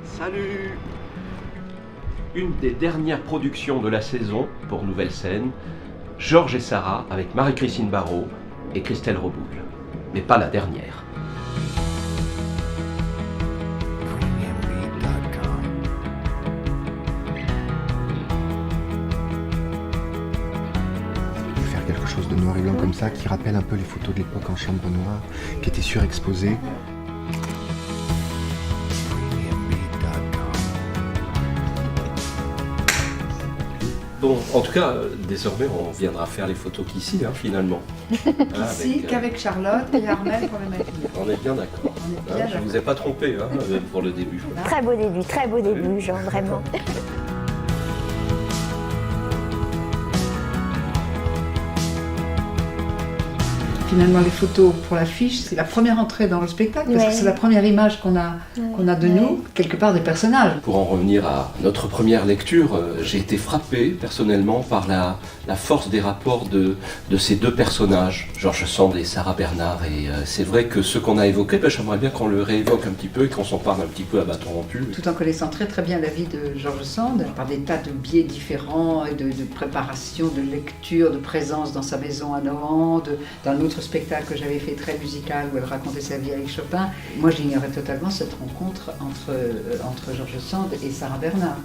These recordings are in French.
Salut! Une des dernières productions de la saison pour Nouvelle Scène, Georges et Sarah avec Marie-Christine Barrault et Christelle Reboul. Mais pas la dernière. Faire quelque chose de noir et blanc comme ça, qui rappelle un peu les photos de l'époque en chambre noire, qui étaient surexposées. Bon, en tout cas, désormais, on viendra faire les photos qu'ici, finalement. Ici, qu'avec Charlotte et Armel pour le maquillage. On est bien d'accord. Je ne vous ai pas trompé pour le début. Très beau début, Jean, vraiment. Finalement, les photos pour l'affiche, c'est la première entrée dans le spectacle, parce que c'est la première image qu'on a de nous, quelque part des personnages. Pour en revenir à notre première lecture, j'ai été frappé personnellement par la force des rapports de ces deux personnages, Georges Sand et Sarah Bernard. Et c'est vrai que ce qu'on a évoqué, j'aimerais bien qu'on le réévoque un petit peu et qu'on s'en parle un petit peu à bâton rompu. Tout en connaissant très très bien la vie de Georges Sand, par des tas de biais différents, de préparation, de lecture, de présence dans sa maison à Nohant, d'un autre spectacle que j'avais fait très musical où elle racontait sa vie avec Chopin. Moi, j'ignorais totalement cette rencontre entre Georges Sand et Sarah Bernard,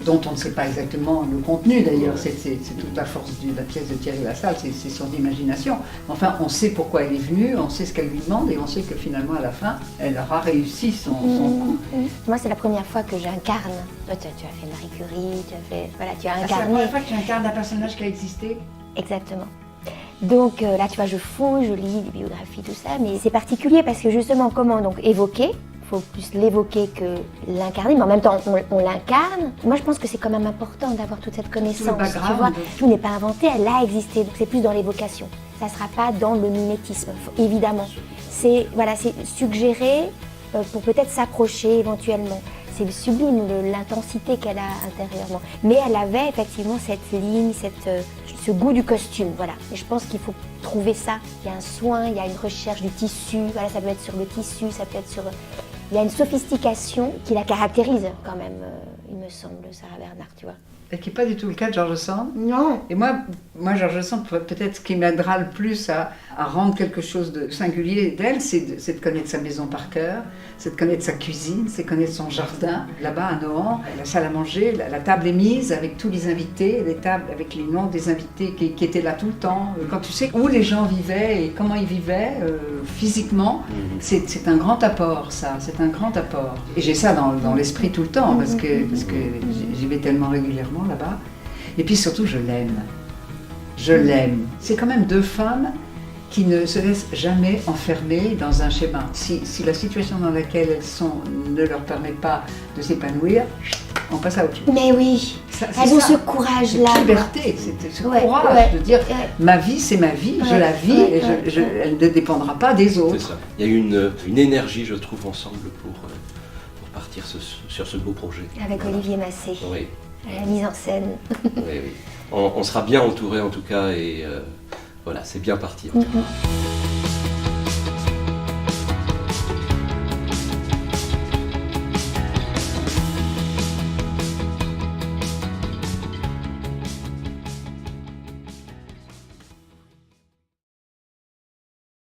dont on ne sait pas exactement le contenu d'ailleurs. C'est toute la force de la pièce de Thierry Lassalle, c'est son imagination. Enfin, on sait pourquoi elle est venue, on sait ce qu'elle lui demande et on sait que finalement, à la fin, elle aura réussi son coup. Moi, c'est la première fois que j'incarne. Toi, tu as fait Marie Curie, tu as incarné. C'est la première fois que tu incarnes un personnage qui a existé. Exactement. Donc là, tu vois, je fouille, je lis des biographies, tout ça, mais c'est particulier parce que justement, comment donc évoquer? Il faut plus l'évoquer que l'incarner, mais en même temps, on l'incarne. Moi, je pense que c'est quand même important d'avoir toute cette connaissance. Tu vois, tout n'est pas inventé, elle a existé, donc c'est plus dans l'évocation. Ça ne sera pas dans le mimétisme, évidemment. C'est suggérer pour peut-être s'approcher éventuellement. C'est sublime l'intensité qu'elle a intérieurement. Mais elle avait effectivement cette ligne, ce goût du costume, voilà. Et je pense qu'il faut trouver ça. Il y a un soin, il y a une recherche du tissu, voilà, ça peut être sur le tissu, ça peut être sur... Il y a une sophistication qui la caractérise quand même, il me semble, Sarah Bernard, tu vois. Et qui n'est pas du tout le cas de Georges Sand. Non. Et moi Georges Sand, peut-être ce qui m'aidera le plus à rendre quelque chose de singulier d'elle, c'est de connaître sa maison par cœur, c'est de connaître sa cuisine, c'est de connaître son jardin. Là-bas à Nohant, la salle à manger, la table est mise avec tous les invités, les tables avec les noms des invités qui étaient là tout le temps. Quand tu sais où les gens vivaient et comment ils vivaient physiquement, c'est un grand apport, ça, c'est un grand apport. Et j'ai ça dans l'esprit tout le temps, parce que j'y vais tellement régulièrement là-bas. Et puis surtout, je l'aime. Je l'aime. C'est quand même deux femmes qui ne se laissent jamais enfermer dans un schéma. Si la situation dans laquelle elles sont ne leur permet pas de s'épanouir, on passe à autre chose. Mais oui, elles ont ce courage-là. Cette liberté, ce courage de dire ma vie, c'est ma vie, je la vis et elle ne dépendra pas des autres. C'est ça. Il y a eu une énergie, je trouve, ensemble pour partir sur ce beau projet. Avec Olivier Massé. Oui. La mise en scène. Oui. On sera bien entouré en tout cas et voilà, c'est bien parti en tout cas.